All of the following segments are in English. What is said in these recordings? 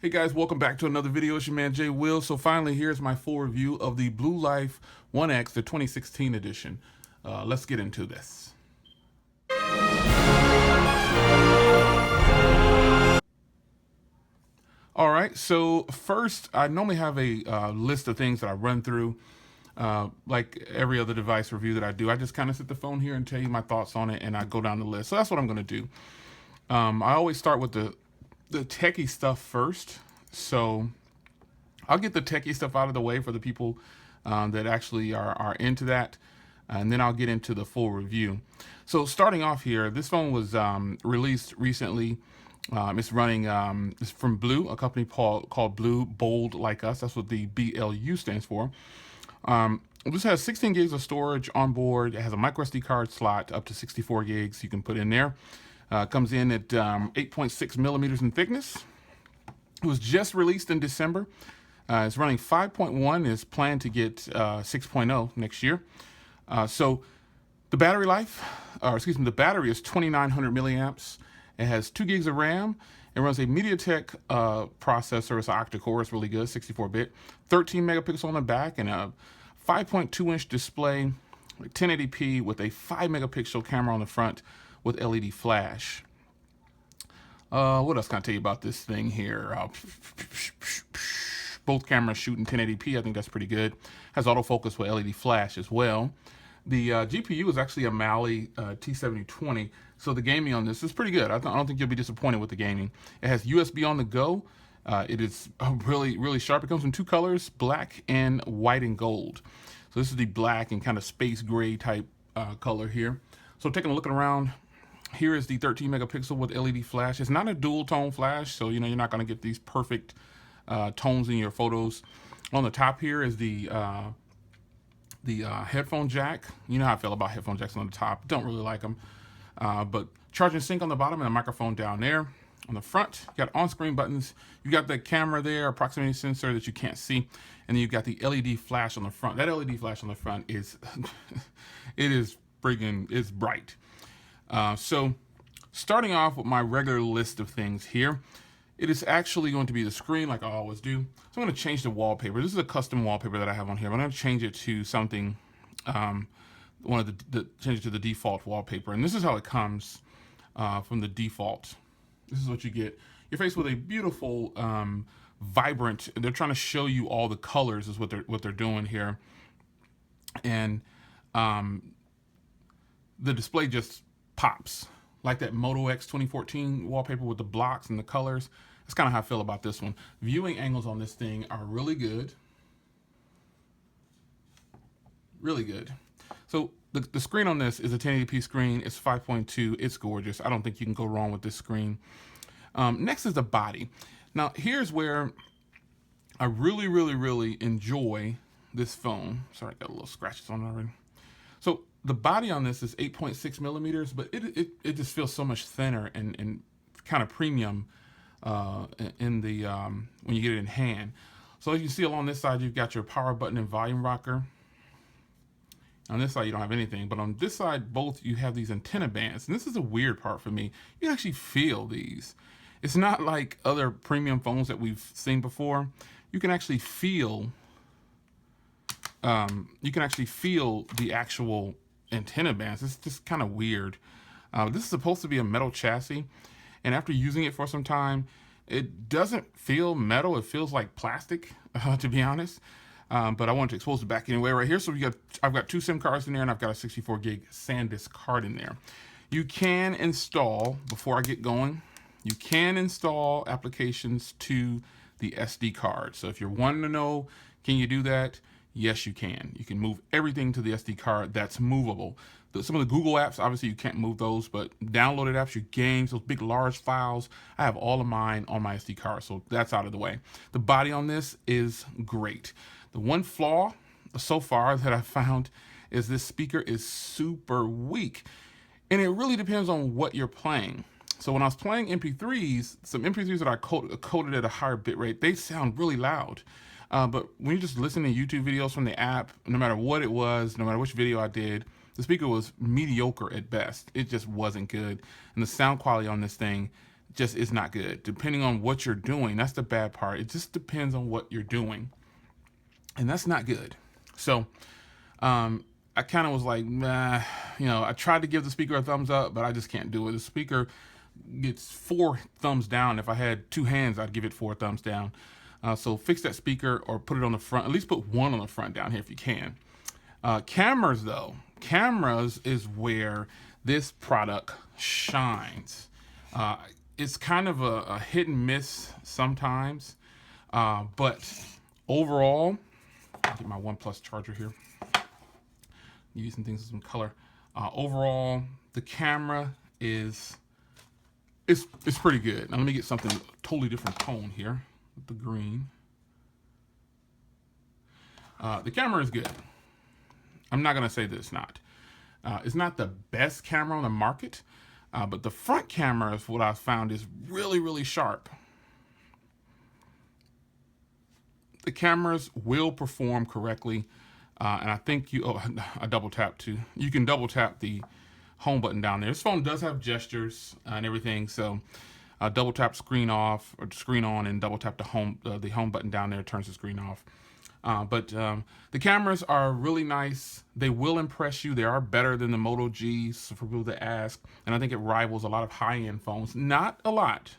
Hey guys, welcome back to another video. It's your man Jay Will. So finally, here's my full review of the Blue Life 1X, the 2016 edition. Let's get into this. All right, so first, I normally have a list of things that I run through. Like every other device review that I do, I just kind of sit the phone here and tell you my thoughts on it, and I go down the list. So that's what I'm going to do. I always start with the techie stuff first. So I'll get the techie stuff out of the way for the people that actually are into that. And then I'll get into the full review. So starting off here, this phone was released recently. It's running, it's from BLU, a company called Blue Bold Like Us. That's what the BLU stands for. This has 16 gigs of storage on board. It has a micro SD card slot up to 64 gigs you can put in there. Comes in at 8.6 millimeters in thickness. It was just released in December. It's running 5.1, is planned to get 6.0 next year. So the battery life, the battery is 2,900 milliamps. It has 2 gigs of RAM. It runs a MediaTek processor. It's an octa-core. It's really good, 64-bit. 13 megapixel on the back and a 5.2-inch display, 1080p with a 5 megapixel camera on the front with LED flash. What else can I tell you about this thing here? Both cameras shooting 1080p. I think that's pretty good. Has autofocus with LED flash as well. The GPU is actually a Mali T7020, so the gaming on this is pretty good. I don't think you'll be disappointed with the gaming. It has USB on the go. It is really, really sharp. It comes in 2 colors, black and white and gold. So this is the black and kind of space gray type color here. So taking a look around, here is the 13 megapixel with LED flash. It's not a dual tone flash, so you're not going to get these perfect tones in your photos. On the top here is the headphone jack. You know how I feel about headphone jacks on the top. Don't really like them. But charging sync on the bottom and a microphone down there. On the front, you got on-screen buttons. You got the camera there, proximity sensor that you can't see. And then you've got the LED flash on the front. That LED flash on the front is, it's bright. So starting off with my regular list of things here, it is actually going to be the screen like I always do. So I'm going to change the wallpaper. This is a custom wallpaper that I have on here. I'm going to change it to something, change it to the default wallpaper. And this is how it comes from the default. This is what you get. You're faced with a beautiful, vibrant, they're trying to show you all the colors is what they're doing here. And the display just pops. Like that Moto X 2014 wallpaper with the blocks and the colors. That's kind of how I feel about this one. Viewing angles on this thing are really good. Really good. So the screen on this is a 1080p screen. It's 5.2. It's gorgeous. I don't think you can go wrong with this screen. Next is the body. Now here's where I really, really, really enjoy this phone. Sorry, I got a little scratches on it already. So the body on this is 8.6 millimeters, but it just feels so much thinner and kind of premium in the when you get it in hand. So as you see along this side, you've got your power button and volume rocker. On this side, you don't have anything, but on this side, both you have these antenna bands. And this is a weird part for me. You can actually feel these. It's not like other premium phones that we've seen before. You can actually feel. You can actually feel the actual antenna bands. It's just kind of weird. This is supposed to be a metal chassis, and after using it for some time, it doesn't feel metal. It feels like plastic, to be honest. But I wanted to expose it back anyway right here. So I've got 2 SIM cards in there, and I've got a 64 gig SanDisk card in there. You can install, before I get going, you can install applications to the SD card. So if you're wanting to know, can you do that? Yes, you can. You can move everything to the SD card that's movable. Some of the Google apps, obviously you can't move those, but downloaded apps, your games, those big, large files, I have all of mine on my SD card, so that's out of the way. The body on this is great. The one flaw so far that I found is this speaker is super weak, and it really depends on what you're playing. So when I was playing MP3s, some MP3s that I coded at a higher bit rate, they sound really loud. But when you just listen to YouTube videos from the app, no matter what it was, no matter which video I did, the speaker was mediocre at best. It just wasn't good. And the sound quality on this thing just is not good. Depending on what you're doing, that's the bad part. It just depends on what you're doing, and that's not good. So I kind of was like, nah, I tried to give the speaker a thumbs up, but I just can't do it. The speaker gets 4 thumbs down. If I had 2 hands, I'd give it 4 thumbs down. So fix that speaker or put it on the front. At least put one on the front down here if you can. Cameras, though. Cameras is where this product shines. It's kind of a hit and miss sometimes. But overall, I'll get my OnePlus charger here. Using things with some color. Overall, the camera is pretty good. Now let me get something totally different tone here with the green. The camera is good. I'm not gonna say that it's not. It's not the best camera on the market, but the front camera is what I've found is really, really sharp. The cameras will perform correctly. And I think I double tap too. You can double tap the home button down there. This phone does have gestures and everything, so double tap screen off or screen on, and double tap the home button down there turns the screen off. But the cameras are really nice. They will impress you. They are better than the Moto Gs for people to ask, and I think it rivals a lot of high-end phones. Not a lot,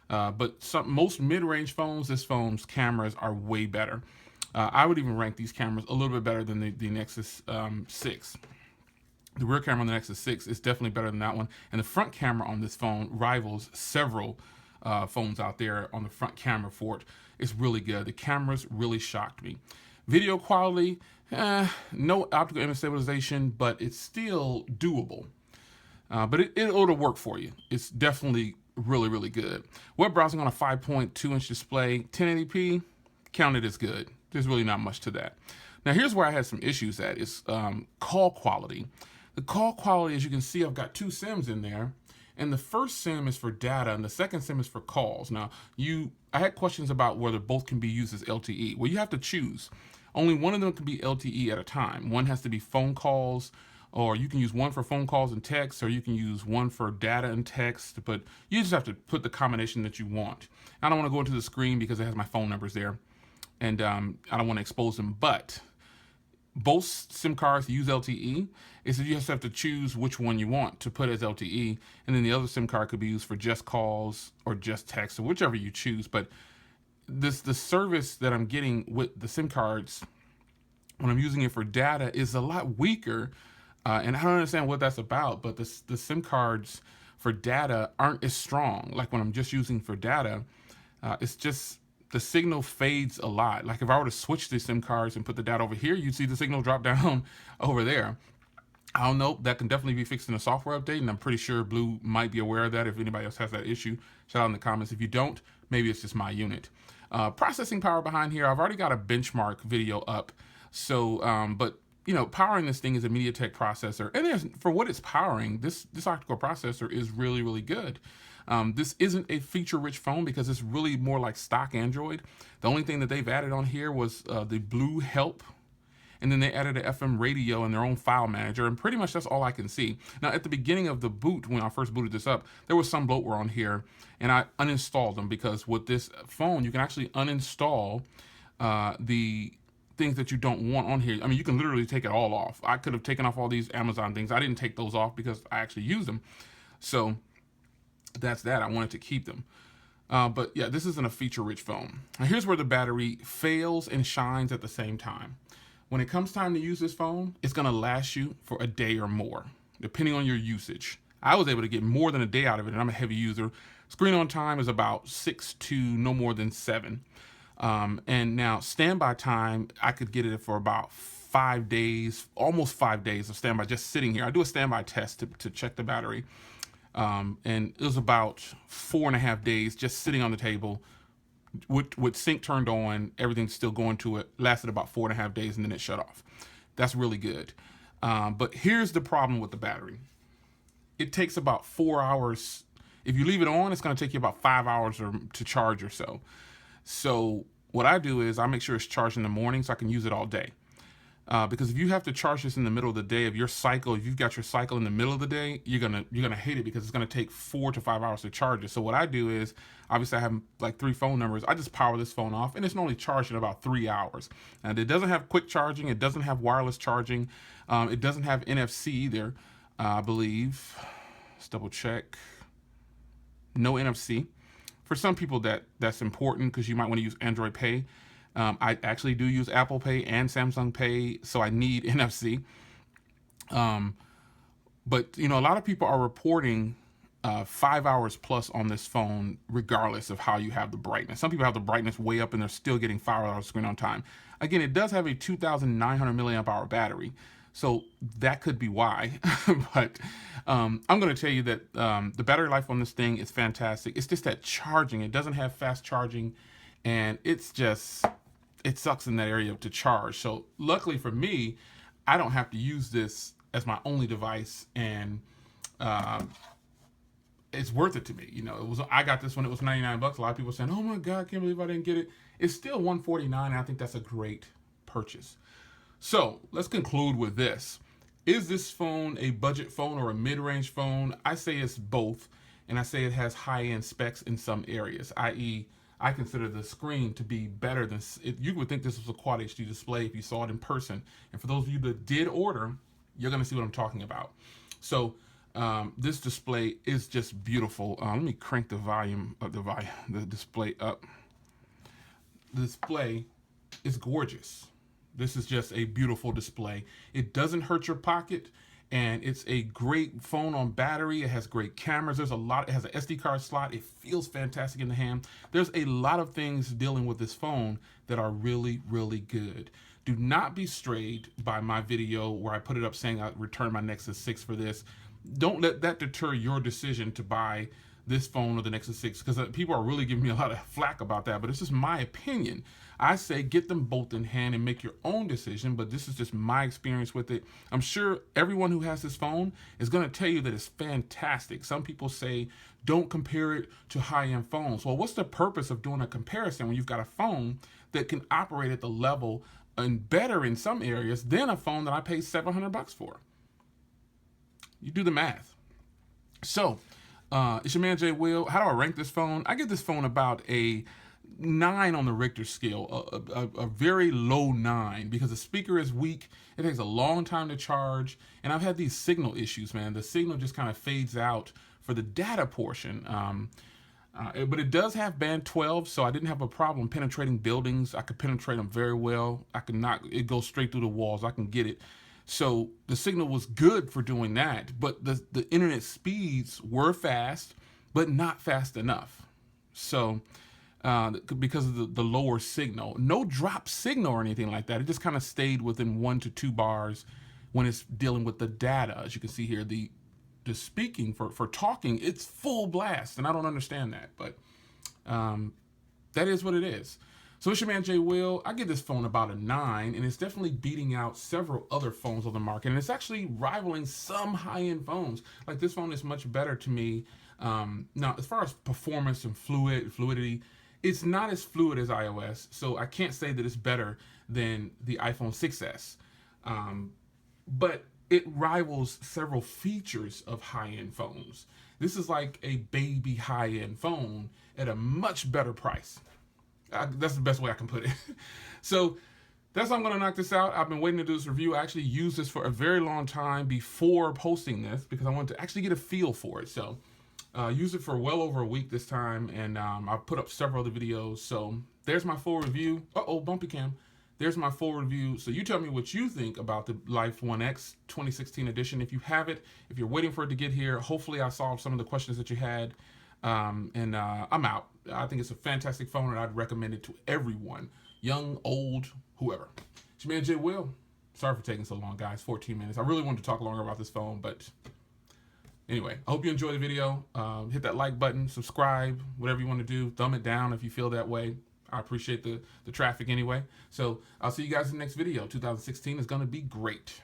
but most mid-range phones, this phone's cameras are way better. I would even rank these cameras a little bit better than the Nexus 6. The rear camera on the Nexus 6 is definitely better than that one. And the front camera on this phone rivals several phones out there on the front camera for it. It's really good. The cameras really shocked me. Video quality, no optical image stabilization, but it's still doable. But it'll work for you. It's definitely really, really good. Web browsing on a 5.2-inch display, 1080p, count it as good. There's really not much to that. Now here's where I had some issues at, is call quality. The call quality, as you can see, I've got 2 SIMs in there, and the first SIM is for data and the second SIM is for calls. Now I had questions about whether both can be used as LTE. Well, you have to choose. Only one of them can be LTE at a time. One has to be phone calls, or you can use one for phone calls and text, or you can use one for data and text, but you just have to put the combination that you want. I don't want to go into the screen because it has my phone numbers there, and I don't want to expose them, but both SIM cards use LTE. Is that you just have to choose which one you want to put as LTE, and then the other SIM card could be used for just calls or just text, or whichever you choose. But the service that I'm getting with the SIM cards when I'm using it for data is a lot weaker, and I don't understand what that's about, but the SIM cards for data aren't as strong. Like when I'm just using for data, it's just the signal fades a lot. Like if I were to switch the SIM cards and put the data over here, you'd see the signal drop down over there. I don't know, that can definitely be fixed in a software update, and I'm pretty sure Blue might be aware of that. If anybody else has that issue, shout out in the comments. If you don't, maybe it's just my unit. Processing power behind here, I've already got a benchmark video up. So, but powering this thing is a MediaTek processor, and for what it's powering, this octa-core processor is really, really good. This isn't a feature-rich phone because it's really more like stock Android. The only thing that they've added on here was the Blue Help, and then they added an FM radio and their own file manager, and pretty much that's all I can see. Now, at the beginning of the boot, when I first booted this up, there was some bloatware on here, and I uninstalled them because with this phone, you can actually uninstall the things that you don't want on here. I mean, you can literally take it all off. I could have taken off all these Amazon things. I didn't take those off because I actually use them. So that's that. I wanted to keep them. But yeah, this isn't a feature-rich phone. Now, here's where the battery fails and shines at the same time. When it comes time to use this phone, it's gonna last you for a day or more, depending on your usage. I was able to get more than a day out of it, and I'm a heavy user. Screen on time is about 6 to no more than 7. And now standby time, I could get it for about 5 days, almost 5 days of standby, just sitting here. I do a standby test to check the battery. And it was about 4.5 days just sitting on the table with sync turned on, everything's still going to it, lasted about 4.5 days, and then it shut off. That's really good. But here's the problem with the battery. It takes about 4 hours. If you leave it on, it's gonna take you about 5 hours to charge or so. So what I do is I make sure it's charged in the morning so I can use it all day. Because if you have to charge this in the middle of the day of your cycle, if you've got your cycle in the middle of the day, you're gonna hate it because it's gonna take 4 to 5 hours to charge it. So what I do is, obviously I have like 3 phone numbers. I just power this phone off, and it's normally charged in about 3 hours. And it doesn't have quick charging. It doesn't have wireless charging. It doesn't have NFC either. I believe. Let's double check. No NFC. For some people that's important because you might want to use Android Pay. I actually do use Apple Pay and Samsung Pay, so I need NFC. But a lot of people are reporting 5 hours plus on this phone, regardless of how you have the brightness. Some people have the brightness way up and they're still getting 5 hours screen on time. Again, it does have a 2,900 milliamp hour battery, so that could be why. But I'm going to tell you that the battery life on this thing is fantastic. It's just that charging. It doesn't have fast charging, and it sucks in that area to charge. So luckily for me, I don't have to use this as my only device, and it's worth it to me. I got this when it was $99. A lot of people saying, "Oh my God, I can't believe I didn't get it." It's still $149, and I think that's a great purchase. So let's conclude with this. Is this phone a budget phone or a mid-range phone? I say it's both, and I say it has high-end specs in some areas, i.e., I consider the screen to be better than, you would think this was a Quad HD display if you saw it in person. And for those of you that did order, you're going to see what I'm talking about. So this display is just beautiful. Let me crank the volume of the display up. The display is gorgeous. This is just a beautiful display. It doesn't hurt your pocket, and it's a great phone on battery. It has great cameras. It has an SD card slot. It feels fantastic in the hand. There's a lot of things dealing with this phone that are really, really good. Do not be strayed by my video where I put it up saying I returned my Nexus 6 for this. Don't let that deter your decision to buy this phone or the Nexus 6, because people are really giving me a lot of flack about that, but it's just my opinion. I say get them both in hand and make your own decision, but this is just my experience with it. I'm sure everyone who has this phone is going to tell you that it's fantastic. Some people say don't compare it to high-end phones. Well, what's the purpose of doing a comparison when you've got a phone that can operate at the level and better in some areas than a phone that I paid $700 for? You do the math. So, it's your man Jay Will. How do I rank this phone? I give this phone about a 9 on the Richter scale, a very low 9, because the speaker is weak. It takes a long time to charge, and I've had these signal issues, man. The signal just kind of fades out for the data portion. But it does have band 12, so I didn't have a problem penetrating buildings. I could penetrate them very well. It goes straight through the walls. I can get it. So the signal was good for doing that, but the internet speeds were fast, but not fast enough. So because of the lower signal, no drop signal or anything like that. It just kind of stayed within 1 to 2 bars when it's dealing with the data. As you can see here, the speaking for talking, it's full blast, and I don't understand that, but that is what it is. So it's your man Jay Will. I give this phone about a 9, and it's definitely beating out several other phones on the market, and it's actually rivaling some high-end phones. Like, this phone is much better to me. Now, as far as performance and fluidity, it's not as fluid as iOS, so I can't say that it's better than the iPhone 6S. But it rivals several features of high-end phones. This is like a baby high-end phone at a much better price. That's the best way I can put it. So that's how I'm going to knock this out. I've been waiting to do this review. I actually used this for a very long time before posting this because I wanted to actually get a feel for it. So used it for well over a week this time, and I've put up several other videos. So there's my full review. Uh-oh, bumpy cam. There's my full review. So you tell me what you think about the Life 1X 2016 edition. If you have it, if you're waiting for it to get here, hopefully I solved some of the questions that you had. I'm out. I think it's a fantastic phone, and I'd recommend it to everyone, young, old, whoever. It's your man Jay Will. Sorry for taking so long, guys. 14 minutes. I really wanted to talk longer about this phone, but anyway, I hope you enjoyed the video. Hit that like button, subscribe, whatever you want to do. Thumb it down if you feel that way. I appreciate the traffic anyway. So I'll see you guys in the next video. 2016 is going to be great.